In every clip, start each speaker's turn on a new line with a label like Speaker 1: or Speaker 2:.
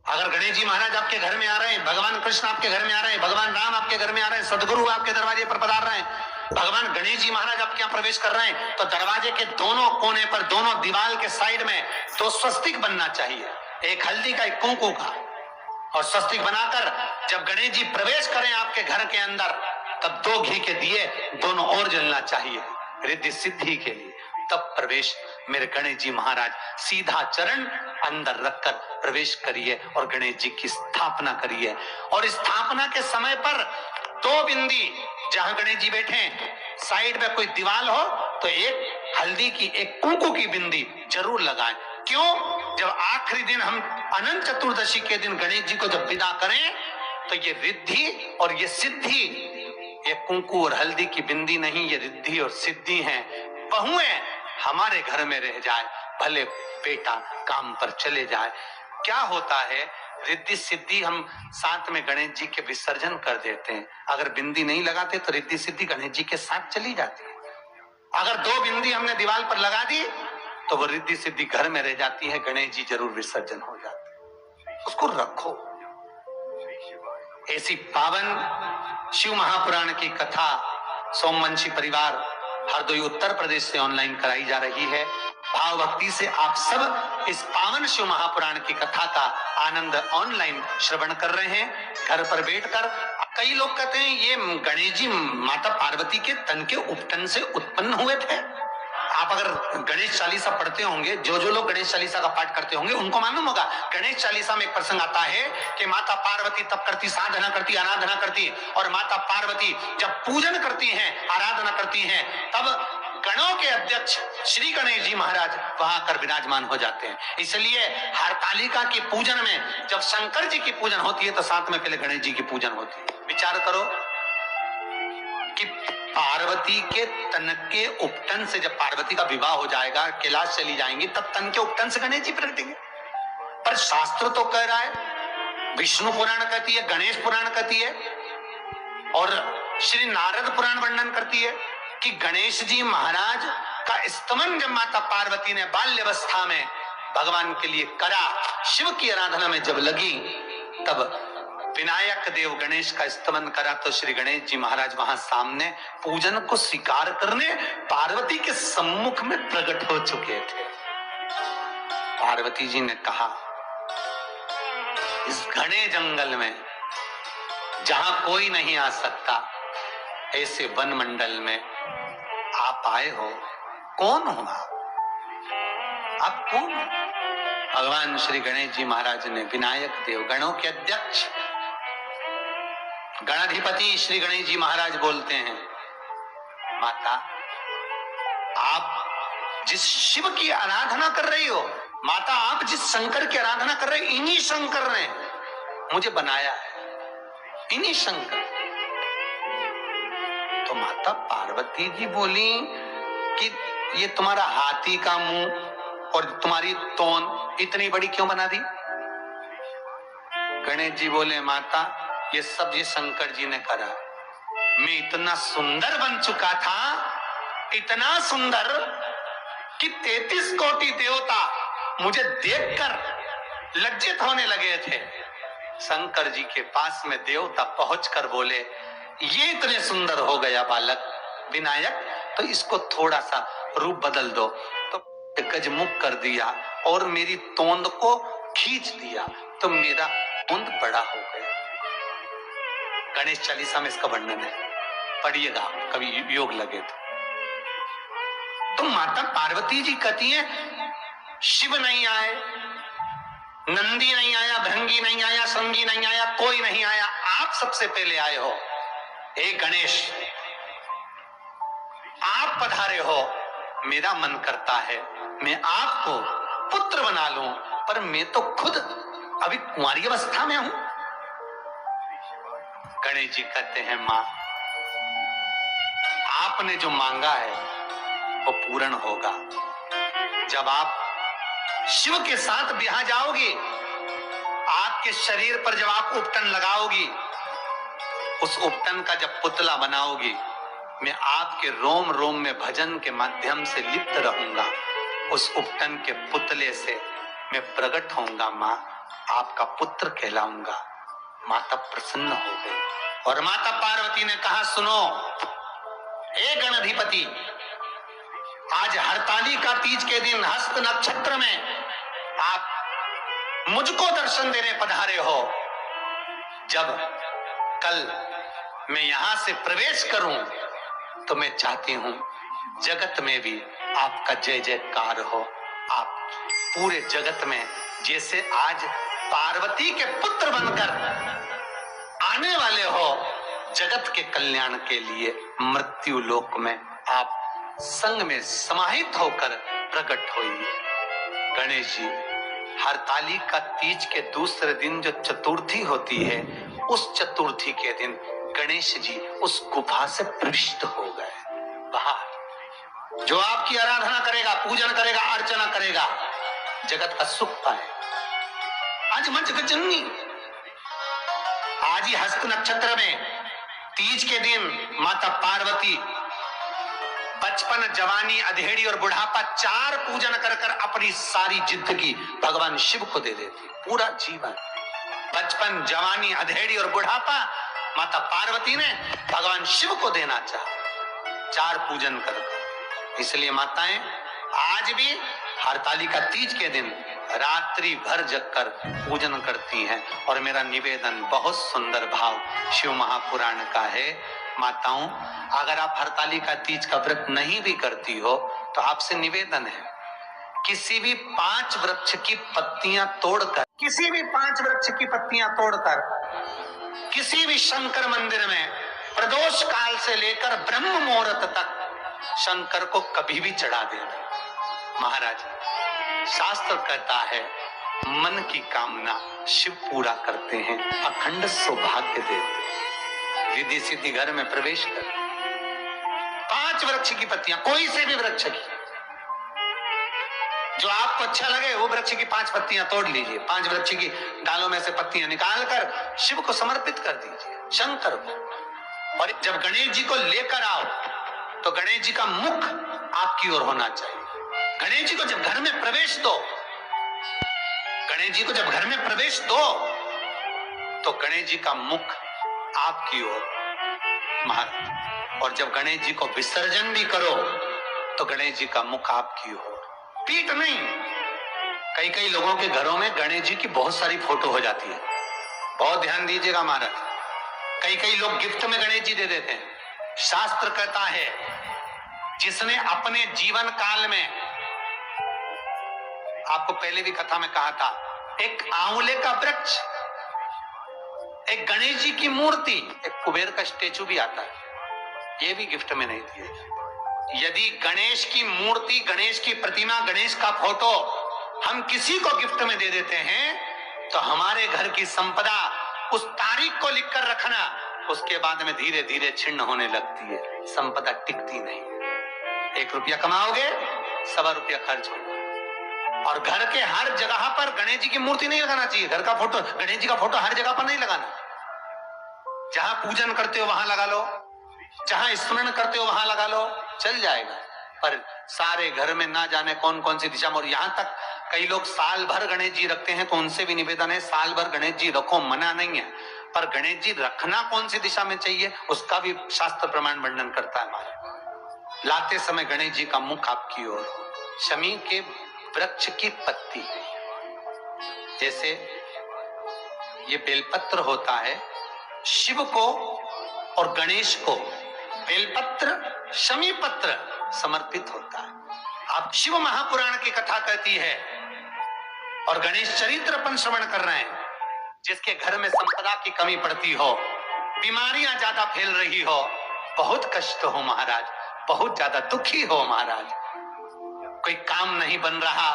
Speaker 1: अगर गणेश जी महाराज आपके घर में आ रहे हैं, भगवान कृष्ण आपके घर में आ रहे हैं, भगवान राम आपके घर में आ रहे हैं, सदगुरु आपके दरवाजे पर पधार रहे हैं, भगवान गणेश जी महाराज आपके यहाँ प्रवेश कर रहे हैं, तो दरवाजे के दोनों कोने पर, दोनों दीवार के साइड में दो स्वस्तिक बनना चाहिए, एक हल्दी का, एक कुंकू का। और स्वस्तिक बनाकर जब गणेश जी प्रवेश करें आपके घर के अंदर, तब 2 घी के दिए दोनों ओर जलना चाहिए रिद्धि सिद्धि के लिए। तब प्रवेश मेरे गणेश जी महाराज, सीधा चरण अंदर रखकर प्रवेश करिए और गणेश जी की स्थापना करिए। और स्थापना के समय पर 2 बिंदी, जहां गणेश जी बैठे साइड में कोई दीवार हो तो एक हल्दी की, एक कुंकू की बिंदी जरूर लगाएं। क्यों? जब आखिरी दिन हम अनंत चतुर्दशी के दिन गणेश जी को जब विदा करें, तो ये रिद्धि और ये सिद्धि, ये कुंकू और हल्दी की बिंदी नहीं, ये रिद्धि और सिद्धि है। बहुएं हमारे घर में रह जाए, भले बेटा काम पर चले जाए। क्या होता है, रिद्धि सिद्धि हम साथ में गणेश जी के विसर्जन कर देते हैं। अगर बिंदी नहीं लगाते तो रिद्धि सिद्धि गणेश जी के साथ चली जाती है। अगर 2 बिंदी हमने दीवार पर लगा दी तो वो रिद्धि सिद्धि घर में रह जाती है, गणेश जी जरूर विसर्जन हो जाते हैं। उसको रखो। ऐसी पावन शिव महापुराण की कथा सोमवंशी परिवार हरदोई उत्तर प्रदेश से ऑनलाइन कराई जा रही है। भाव भक्ति से आप सब इस पावन शिव महापुराण की कथा का आनंद ऑनलाइन श्रवण कर रहे हैं घर पर बैठकर। कई लोग कहते हैं ये गणेश जी माता पार्वती के तन के उपटन से उत्पन्न हुए थे। आप अगर गणेश चालीसा पढ़ते होंगे, जो लोग गणेश चालीसा का पाठ करते होंगे उनको मालूम होगा, गणेश चालीसा में एक प्रसंग आता है कि माता पार्वती तब करती, साधना करती, आराधना करती, और माता पार्वती जब पूजन करती हैं, आराधना करती हैं, तब गणों के अध्यक्ष श्री गणेश जी महाराज वहां कर विराजमान हो जाते हैं। इसलिए हरतालिका की पूजन में जब शंकर जी की पूजन होती है तो साथ में पहले गणेश जी की पूजन होती है। विचार करो कि पार्वती के तन के उपटन से जब पार्वती का विवाह हो जाएगा, कैलाश चली जाएंगी, तब तन के उपटन से गणेश जी प्रगटेंगे। पर शास्त्र तो कह रहा है, विष्णु पुराण कहती है, गणेश पुराण कहती है, और श्री नारद पुराण वर्णन करती है कि गणेश जी महाराज का स्तमन जब माता पार्वती ने बाल्यावस्था में भगवान के लिए करा, शिव की आराधना में जब लगी, तब विनायक देव गणेश का स्तमन करा तो श्री गणेश जी महाराज वहां सामने पूजन को स्वीकार करने पार्वती के सम्मुख में प्रकट हो चुके थे। पार्वती जी ने कहा, इस घने जंगल में जहां कोई नहीं आ सकता, ऐसे वन मंडल में आप आए हो, कौन हो आप कौन हो? भगवान श्री गणेश जी महाराज ने, विनायक देव गणों के अध्यक्ष गणाधिपति श्री गणेश जी महाराज बोलते हैं, माता आप जिस शिव की आराधना कर रही हो, माता आप जिस शंकर की आराधना कर रहे हो, इन्हीं शंकर ने मुझे बनाया है, इन्हीं शंकर। तो माता पार्वती जी बोली कि ये तुम्हारा हाथी का मुंह और तुम्हारी तोन इतनी बड़ी क्यों बना दी? गणेश जी बोले, माता ये सब ये शंकर जी ने करा। मैं इतना सुंदर बन चुका था, इतना सुंदर कि 33 कोटि देवता मुझे देखकर लज्जित होने लगे थे। शंकर जी के पास में देवता पहुंचकर बोले, ये इतने सुंदर हो गया बालक विनायक, तो इसको थोड़ा सा रूप बदल दो। तो गजमुख कर दिया और मेरी तोंद को खींच दिया, तो मेरा तोंद बड़ा हो गया। गणेश चालीसा में इसका वर्णन है, पढ़िएगा कभी योग लगे तो माता पार्वती जी कहती है, शिव नहीं आए, नंदी नहीं आया, भृंगी नहीं आया, संगी नहीं आया, कोई नहीं आया, आप सबसे पहले आए हो। हे गणेश, आप पधारे हो, मेरा मन करता है मैं आपको पुत्र बना लूं, पर मैं तो खुद अभी कुंवारी अवस्था में हूं। गणेश जी कहते हैं, मां आपने जो मांगा है वो पूर्ण होगा। जब आप शिव के साथ ब्याह जाओगी, आपके शरीर पर जब आप उपटन लगाओगी, उस उपटन का जब पुतला बनाओगी, मैं आपके रोम रोम में भजन के माध्यम से लिप्त रहूंगा। उस उपटन के पुतले से मैं प्रकट होऊंगा। मां आपका पुत्र कहलाऊंगा। माता प्रसन्न हो गई और माता पार्वती ने कहा, सुनो हे गणाधिपति, आज हरताली का तीज के दिन हस्त नक्षत्र में आप मुझको दर्शन देने पधारे हो। जब कल मैं यहां से प्रवेश करूं तो मैं चाहती हूं जगत में भी आपका जय जयकार हो। आप पूरे जगत में जैसे आज पार्वती के पुत्र बनकर आने वाले हो, जगत के कल्याण के लिए मृत्यु लोक में आप संग में समाहित होकर प्रकट होइए। गणेश जी, हरताली का तीज के दूसरे दिन जो चतुर्थी होती है, उस चतुर्थी के दिन गणेश जी उस गुफा से प्रविष्ट हो गए बाहर। जो आपकी आराधना करेगा, पूजन करेगा, अर्चना करेगा, जगत का सुख पाए। आज मंच गजनी, आज ही हस्त नक्षत्र में तीज के दिन माता पार्वती बचपन, जवानी, अधेड़ी और बुढ़ापा चार पूजन कर कर अपनी सारी जिंदगी भगवान शिव को दे देती। पूरा जीवन, बचपन, जवानी, अधेड़ी और बुढ़ापा माता पार्वती ने भगवान शिव को देना चाहा, चार पूजन कर कर। इसलिए माताएं आज भी हरताली का तीज के दिन रात्रि भर जगकर पूजन करती हैं। और मेरा निवेदन बहुत सुंदर भाव शिव महापुराण का है। माताओं, अगर आप हरताली का तीज का व्रत नहीं भी करती हो तो आपसे निवेदन है, किसी भी 5 वृक्ष की पत्तियां तोड़कर, किसी भी 5 वृक्ष की पत्तियां तोड़कर किसी भी शंकर मंदिर में प्रदोष काल से लेकर ब्रह्म मुहूर्त तक शंकर को कभी भी चढ़ा देना। महाराज, शास्त्र कहता है मन की कामना शिव पूरा करते हैं, अखंड सौभाग्य देते हैं। रिद्धि सिद्धि घर में प्रवेश कर 5 वृक्ष की पत्तियां, कोई से भी वृक्ष की, जो आपको अच्छा लगे वो वृक्ष की 5 पत्तियां तोड़ लीजिए। 5 वृक्ष की डालों में से पत्तियां निकालकर शिव को समर्पित कर दीजिए, शंकर को। और जब गणेश जी को लेकर आओ तो गणेश जी का मुख आपकी ओर होना चाहिए। गणेश जी को जब घर में प्रवेश दो, गणेश जी को जब घर में प्रवेश दो तो गणेश जी का मुख आपकी ओर, महाराज। और जब गणेश जी को विसर्जन भी करो तो गणेश जी का मुख आपकी ओर, पीठ नहीं। कई कई लोगों के घरों में गणेश जी की बहुत सारी फोटो हो जाती है, बहुत ध्यान दीजिएगा महाराज। कई कई लोग गिफ्ट में गणेश जी दे देते हैं। शास्त्र कहता है जिसने अपने जीवन काल में, आपको पहले भी कथा में कहा था, एक आंवले का वृक्ष, एक गणेश जी की मूर्ति, एक कुबेर का स्टेचू भी आता है, ये भी गिफ्ट में नहीं दिए। यदि गणेश की मूर्ति, गणेश की प्रतिमा, गणेश का फोटो हम किसी को गिफ्ट में दे देते हैं तो हमारे घर की संपदा उस तारीख को लिखकर रखना, उसके बाद में धीरे धीरे छिन्न होने लगती है, संपदा टिकती नहीं। 1 रुपया कमाओगे, 1.25 रुपया खर्च होगा। और घर के हर जगह पर गणेश जी की मूर्ति नहीं लगाना चाहिए। घर का फोटो, गणेश जी का फोटो हर जगह पर नहीं लगाना। जहां पूजन करते हो वहां लगा लो, जहां स्मरण करते हो वहां लगा लो, चल जाएगा। पर सारे घर में ना जाने कौन कौन सी दिशा में। और यहां तक कई लोग साल भर गणेश जी रखते हैं, तो उनसे भी निवेदन है साल भर गणेश जी रखो, मना नहीं है, पर गणेश जी रखना कौन सी दिशा में चाहिए उसका भी शास्त्र प्रमाण वर्णन करता है। हमारे लाते समय गणेश जी का मुख आपकी ओर हो। शमी के वृक्ष की पत्ती, जैसे ये बेलपत्र होता है, शिव को और गणेश को बेलपत्र, शमी पत्र समर्पित होता है। आप शिव महापुराण की कथा कहती है और गणेश चरित्र अपन श्रवण कर रहे हैं। जिसके घर में संपदा की कमी पड़ती हो, बीमारियां ज्यादा फैल रही हो, बहुत कष्ट हो महाराज, बहुत ज्यादा दुखी हो महाराज, कोई काम नहीं बन रहा,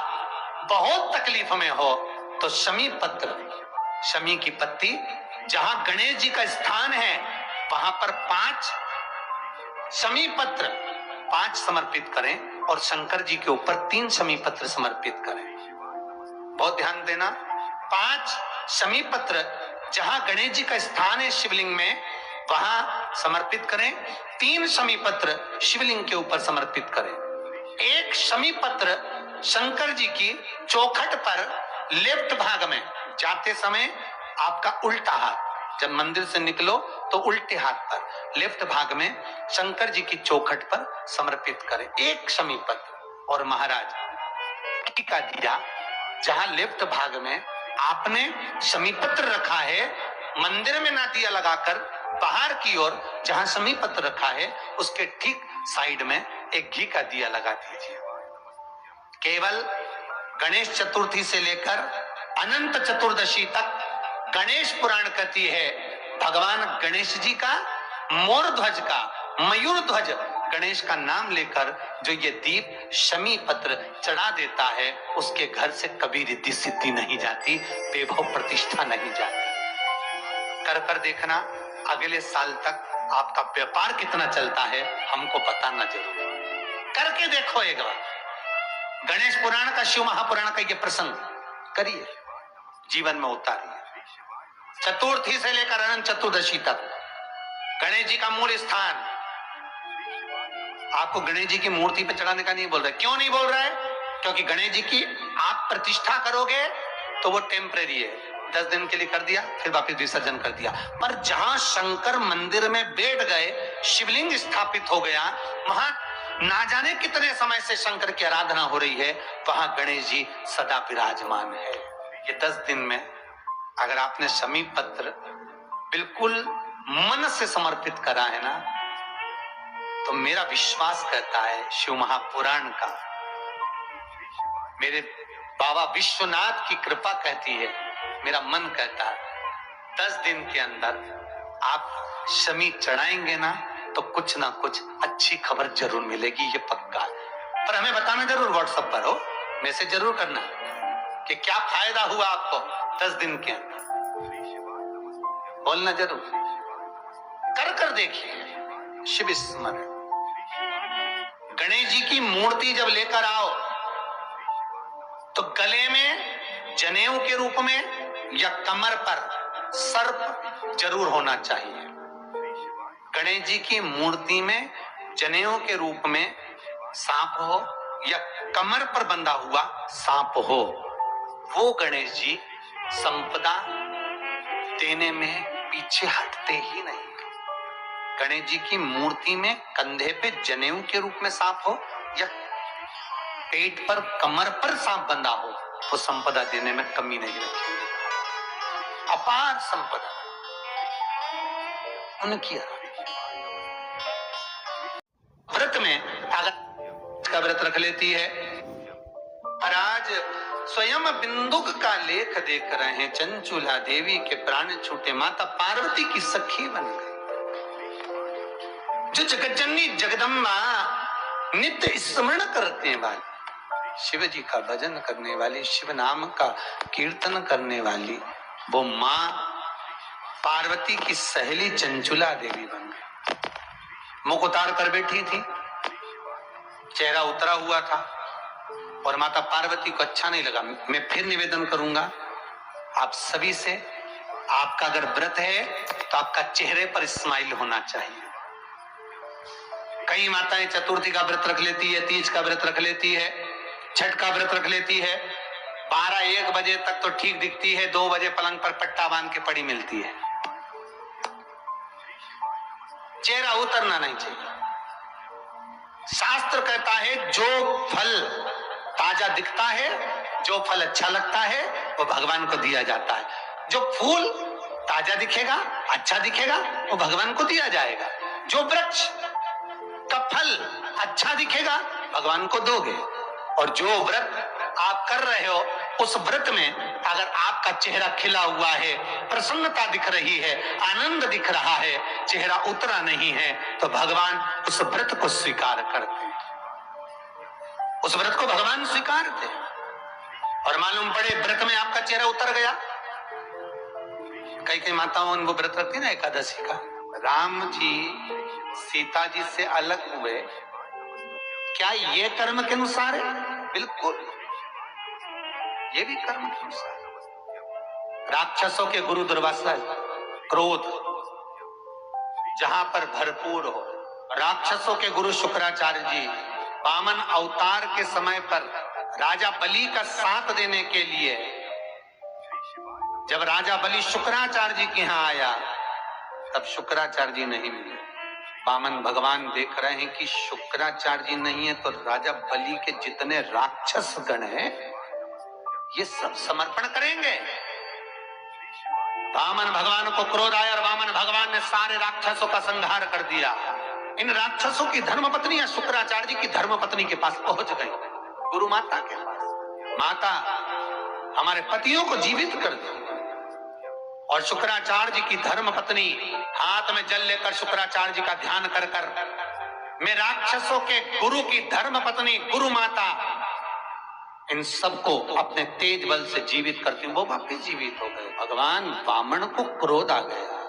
Speaker 1: बहुत तकलीफ में हो, तो शमी पत्र, शमी की पत्ती, जहां गणेश जी का स्थान है वहां पर 5 शमी पत्र 5 समर्पित करें और शंकर जी के ऊपर 3 शमी पत्र समर्पित करें। बहुत ध्यान देना, 5 शमी पत्र जहां गणेश जी का स्थान है शिवलिंग में वहां समर्पित करें, 3 शमी पत्र शिवलिंग के ऊपर समर्पित करें। 1 शमी पत्र शंकर जी की चौखट पर लेफ्ट भाग में, जहां आते समय आपका उल्टा हाथ, जब मंदिर से निकलो तो उल्टे हाथ पर लेफ्ट भाग में शंकर जी की चौखट पर समर्पित करें एक शमी पत्र। और महाराज का दिया जहां लेफ्ट भाग में आपने शमी पत्र रखा है, मंदिर में ना दिया लगाकर बाहर की ओर जहां शमी पत्र रखा है उसके ठीक साइड में एक घी का दिया लगा दीजिए। केवल गणेश चतुर्थी से लेकर अनंत चतुर्दशी तक गणेश पुराण कहती है भगवान गणेश जी का, मोर ध्वज का, मयूर ध्वज गणेश का नाम लेकर जो ये दीप शमी पत्र चढ़ा देता है उसके घर से कभी रिद्धि सिद्धि नहीं जाती, वैभव प्रतिष्ठा नहीं जाती। कर कर देखना अगले साल तक आपका व्यापार कितना चलता है हमको बताना जरूर। करके देखो एक बार, गणेश पुराण का, शिव महापुराण का ये प्रसंग करिए, जीवन में उतारिए। चतुर्थी से लेकर अनंत चतुर्दशी तक गणेश जी का मूल स्थान। आपको गणेश जी की मूर्ति पे चढ़ाने का नहीं बोल रहा है। क्यों नहीं बोल रहा है? क्योंकि गणेश जी की आप प्रतिष्ठा करोगे तो वो टेम्परेरी है, 10 दिन के लिए कर दिया फिर वापस विसर्जन कर दिया। पर जहां शंकर मंदिर में बैठ गए, शिवलिंग स्थापित हो गया, वहां ना जाने कितने समय से शंकर की आराधना हो रही है, वहां गणेश जी सदा विराजमान है। ये 10 दिन में अगर आपने शमी पत्र बिल्कुल मन से समर्पित करा है ना, तो मेरा विश्वास कहता है शिव महापुराण का, मेरे बाबा विश्वनाथ की कृपा कहती है, मेरा मन कहता है 10 दिन के अंदर आप शमी चढ़ाएंगे ना तो कुछ ना कुछ अच्छी खबर जरूर मिलेगी, ये पक्का है। पर हमें बताना जरूर, व्हाट्सएप पर हो मैसेज जरूर करना कि क्या फायदा हुआ आपको 10 दिन के अंदर, बोलना जरूर। कर कर देखिए शिव स्मरण। गणेश जी की मूर्ति जब लेकर आओ तो गले में जनेऊ के रूप में या कमर पर सर्प जरूर होना चाहिए। गणेश जी की मूर्ति में जनेऊ के रूप में सांप हो या कमर पर बंधा हुआ सांप हो, वो गणेश जी संपदा देने में पीछे हटते ही नहीं। गणेश जी की मूर्ति में कंधे पे जनेऊ के रूप में सांप हो या पेट पर, कमर पर सांप बंधा हो, वो संपदा देने में कमी नहीं रखेंगे। अपार संपदा उनकी। व्रत में अगर का व्रत रख लेती है, और आज स्वयं बिंदुक का लेख देख रहे हैं, चंचुला देवी के प्राण छूटे, माता पार्वती की सखी बन गई। जो जगज्जननी जगदम्बा नित्य स्मरण करने वाली, शिव जी का भजन करने वाली, शिव नाम का कीर्तन करने वाली, वो मां पार्वती की सहेली चंचुला देवी बन गई। मुख उतार कर बैठी थी, चेहरा उतरा हुआ था, और माता पार्वती को अच्छा नहीं लगा। मैं फिर निवेदन करूंगा आप सभी से, आपका अगर व्रत है तो आपका चेहरे पर स्माइल होना चाहिए। कई माताएं चतुर्थी का व्रत रख लेती है, तीज का व्रत रख लेती है, छठ का व्रत रख लेती है, 12-1 बजे तक तो ठीक दिखती है, 2 बजे पलंग पर पट्टा बांध के पड़ी मिलती है। चेहरा उतरना नहीं चाहिए। शास्त्र कहता है जो फल ताजा दिखता है, जो फल अच्छा लगता है, वो भगवान को दिया जाता है। जो फूल ताजा दिखेगा, अच्छा दिखेगा, वो भगवान को दिया जाएगा। जो वृक्ष का फल अच्छा दिखेगा, भगवान को दोगे। और जो व्रत आप कर रहे हो, उस व्रत में अगर आपका चेहरा खिला हुआ है, प्रसन्नता दिख रही है, आनंद दिख रहा है, चेहरा उतरा नहीं है, तो भगवान उस व्रत को स्वीकार करते हैं। उस व्रत को भगवान स्वीकारते हैं। और मालूम पड़े व्रत में आपका चेहरा उतर गया। कई माताओं वो व्रत रखती ना एकादशी का, राम जी सीता जी से अलग हुए, क्या ये कर्म के अनुसार है? बिल्कुल, ये भी कर्म के अनुसार। राक्षसों के गुरु दुर्वासा, क्रोध जहां पर भरपूर हो, राक्षसों के गुरु शुक्राचार्य जी वामन अवतार के समय पर राजा बलि का साथ देने के लिए जब राजा बलि शुक्राचार्य जी के यहाँ आया तब शुक्राचार्य जी नहीं मिले। वामन भगवान देख रहे हैं कि शुक्राचार्य जी नहीं है तो राजा बलि के जितने राक्षस गण हैं ये सब समर्पण करेंगे। वामन भगवान को क्रोध आया और वामन भगवान ने सारे राक्षसों का संहार कर दिया। इन राक्षसों की धर्मपत्नी या शुक्राचार्य जी की धर्मपत्नी के पास पहुंच गई, गुरु माता के पास। माता, हमारे पतियों को जीवित कर दो। और शुक्राचार्य जी की धर्मपत्नी हाथ में जल लेकर शुक्राचार्य जी का ध्यान कर कर, मैं राक्षसों के गुरु की धर्मपत्नी गुरु माता इन सबको अपने तेज बल से जीवित करती हूँ। वो वापिस जीवित हो गए। भगवान वामन को क्रोध आ गया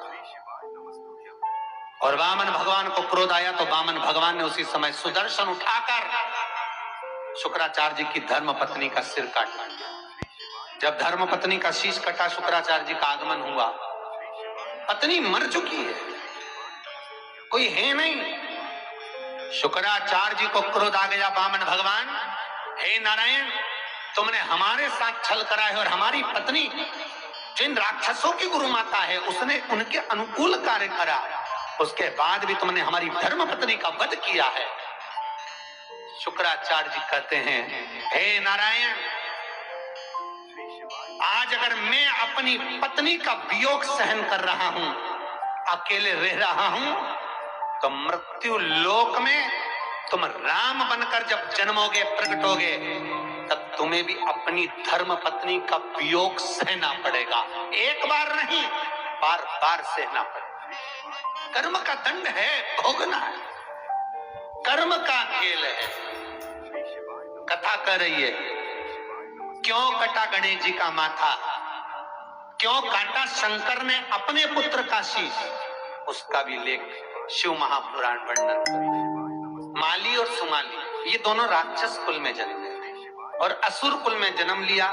Speaker 1: और वामन भगवान को क्रोध आया तो वामन भगवान ने उसी समय सुदर्शन उठाकर शुक्राचार्य जी की धर्मपत्नी का सिर काट दिया। जब धर्मपत्नी का शीश कटा, शुक्राचार्य जी का आगमन हुआ। पत्नी मर चुकी है, कोई है नहीं। शुक्राचार्य जी को क्रोध आ गया। वामन भगवान, हे नारायण, तुमने हमारे साथ छल करा है और हमारी पत्नी जिन राक्षसों की गुरु माता है उसने उनके अनुकूल कार्य करा, उसके बाद भी तुमने हमारी धर्मपत्नी का वध किया है। शुक्राचार्य जी कहते हैं, हे नारायण, आज अगर मैं अपनी पत्नी का वियोग सहन कर रहा हूं, अकेले रह रहा हूं, तो मृत्यु लोक में तुम राम बनकर जब जन्मोगे, प्रकटोगे, तब तुम्हें भी अपनी धर्म पत्नी का वियोग सहना पड़ेगा। एक बार नहीं, बार बार सहना पड़ेगा। कर्म का दंड है, भोगना है, कर्म का खेल है। कथा कर रही है, क्यों कटा गणेश जी का माथा, क्यों काटा शंकर ने अपने पुत्र का शीश, उसका भी लेख शिव महापुराण वर्णन करते। माली और सुमाली ये दोनों राक्षस कुल में जन्मे और असुर कुल में जन्म लिया।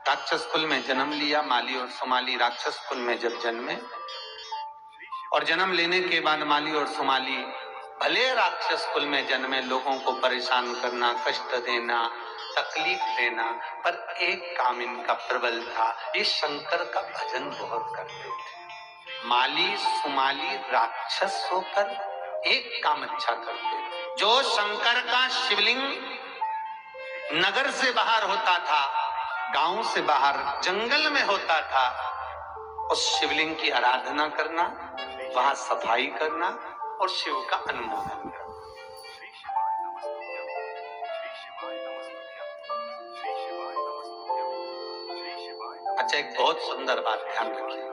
Speaker 1: राक्षस कुल में जन्म लिया माली और सुमाली। राक्षस कुल में जब जन्मे और जन्म लेने के बाद माली और सुमाली भले राक्षस कुल में जन्मे, लोगों को परेशान करना, कष्ट देना, तकलीफ देना, पर एक काम इनका प्रबल था, ये शंकर का भजन बहुत करते थे। माली सुमाली राक्षस होकर एक काम अच्छा करते थे। जो शंकर का शिवलिंग नगर से बाहर होता था, गांव से बाहर जंगल में होता था, उस शिवलिंग की आराधना करना, वहां सफाई करना और शिव का अनुमोदन करना। अच्छा, एक बहुत सुंदर बात ध्यान रखिए।